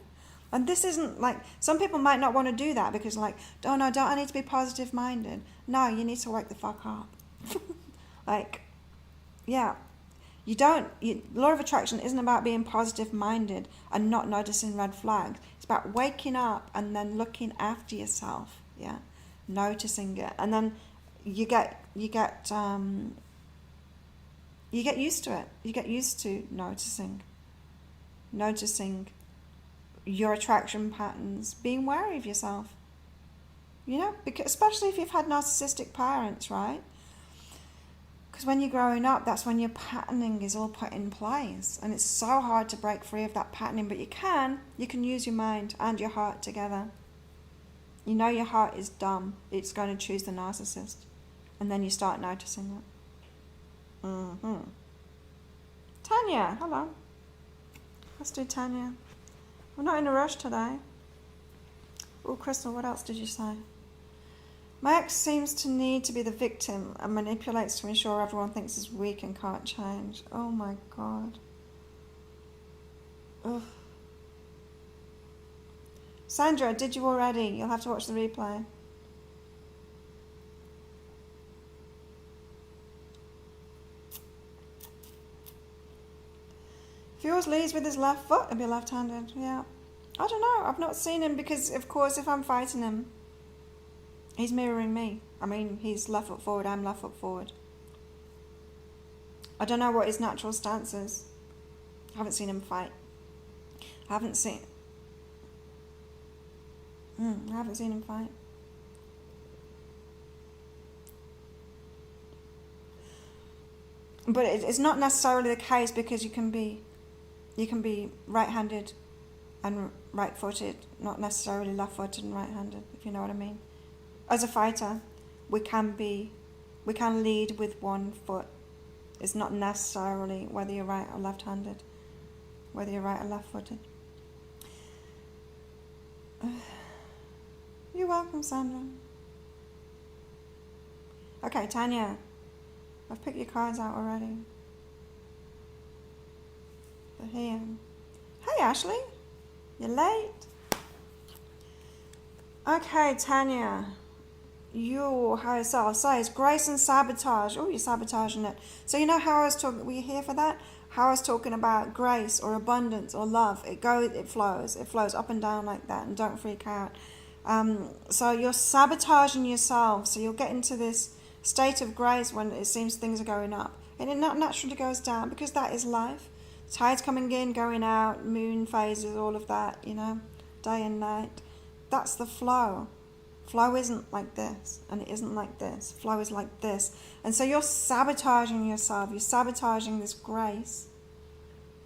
And this isn't like, some people might not want to do that because like, oh no, don't I need to be positive minded? No, you need to wake the fuck up. Like, yeah. Law of attraction isn't about being positive minded and not noticing red flags. It's about waking up and then looking after yourself, yeah, noticing it, and then you get used to it. You get used to noticing your attraction patterns, being wary of yourself. You know, because especially if you've had narcissistic parents, right? Because when you're growing up, that's when your patterning is all put in place. And it's so hard to break free of that patterning, but you can use your mind and your heart together. You know your heart is dumb. It's going to choose the narcissist. And then you start noticing it. Tanya, hello. Let's do Tanya. We're not in a rush today. Oh, Crystal, what else did you say? My ex seems to need to be the victim and manipulates to ensure everyone thinks he's weak and can't change. Oh my God. Ugh. Sandra, did you already? You'll have to watch the replay. If he always leads with his left foot, he'll be left-handed. Yeah. I don't know. I've not seen him because, of course, if I'm fighting him, he's mirroring me. I mean, he's left foot forward, I'm left foot forward. I don't know what his natural stance is. I haven't seen him fight. I haven't seen him fight. But it's not necessarily the case because you can be right-handed and right-footed, not necessarily left-footed and right-handed, if you know what I mean. As a fighter, we can lead with one foot. It's not necessarily whether you're right or left-handed, whether you're right or left-footed. You're welcome, Sandra. Okay, Tanya, I've picked your cards out already. But here, hey Ashley, you're late. Okay, Tanya. Your higher self says grace and sabotage. Oh, you're sabotaging it. So you know how I was talking, were you here for that? How I was talking about grace or abundance or love. It flows up and down like that, and don't freak out. So you're sabotaging yourself. So you'll get into this state of grace when it seems things are going up. And it not naturally goes down because that is life. Tides coming in, going out, moon phases, all of that, you know, day and night. That's the flow. Flow isn't like this, and it isn't like this. Flow is like this. And so you're sabotaging yourself. You're sabotaging this grace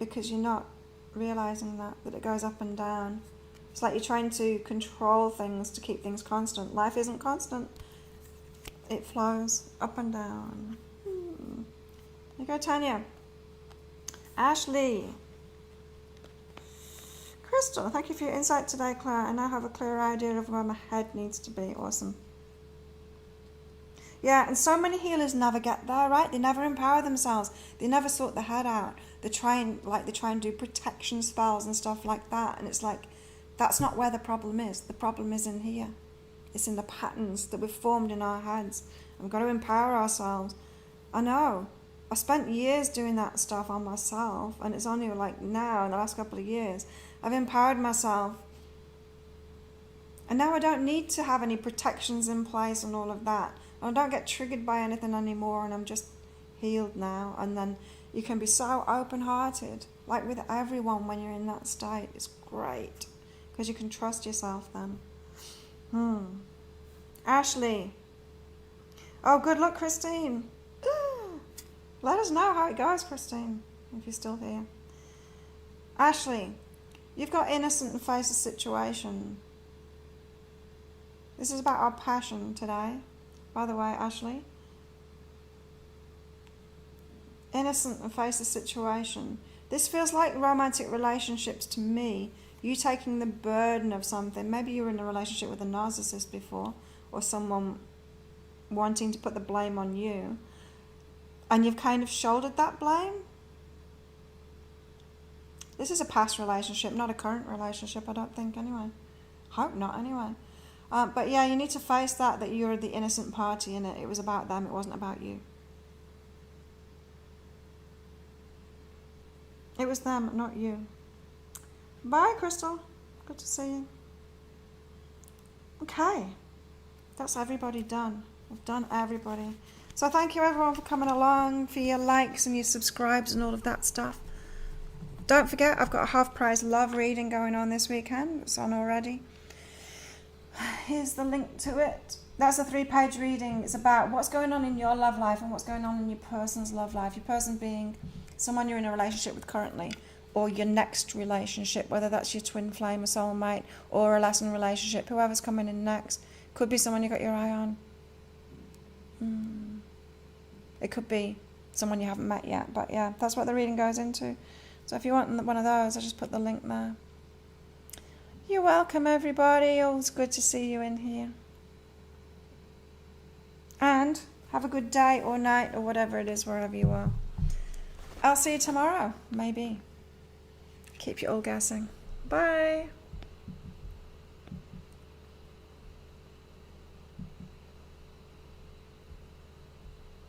because you're not realizing that it goes up and down. It's like you're trying to control things to keep things constant. Life isn't constant. It flows up and down. There you go, Tanya. Ashley. Crystal, thank you for your insight today, Claire. I now have a clear idea of where my head needs to be. Awesome. Yeah, and so many healers never get there, right? They never empower themselves. They never sort their head out. They try and do protection spells and stuff like that. And it's like, that's not where the problem is. The problem is in here. It's in the patterns that we've formed in our heads. And we've got to empower ourselves. I know. I spent years doing that stuff on myself, and it's only like now, in the last couple of years, I've empowered myself. And now I don't need to have any protections in place and all of that. I don't get triggered by anything anymore, and I'm just healed now. And then you can be so open-hearted, like with everyone when you're in that state. It's great, because you can trust yourself then. Ashley. Oh, good luck, Christine. Let us know how it goes, Christine, if you're still here. Ashley, you've got innocent and face the situation. This is about our passion today, by the way, Ashley. Innocent and face the situation. This feels like romantic relationships to me. You taking the burden of something. Maybe you were in a relationship with a narcissist before, or someone wanting to put the blame on you. And you've kind of shouldered that blame. This is a past relationship, not a current relationship, I don't think, anyway. Hope not, anyway. But yeah, you need to face that you're the innocent party in it. It was about them, it wasn't about you. It was them, not you. Bye, Crystal. Good to see you. Okay. That's everybody done. We've done everybody. So thank you everyone for coming along, for your likes and your subscribes and all of that stuff. Don't forget, I've got a half price love reading going on this weekend. It's on already. Here's the link to it. That's a 3-page reading. It's about what's going on in your love life and what's going on in your person's love life. Your person being someone you're in a relationship with currently, or your next relationship, whether that's your twin flame, a soulmate, or a lesson relationship, whoever's coming in next. Could be someone you got your eye on. It could be someone you haven't met yet, but yeah, that's what the reading goes into. So if you want one of those, I'll just put the link there. You're welcome, everybody. Always good to see you in here. And have a good day or night or whatever it is, wherever you are. I'll see you tomorrow, maybe. Keep you all guessing. Bye.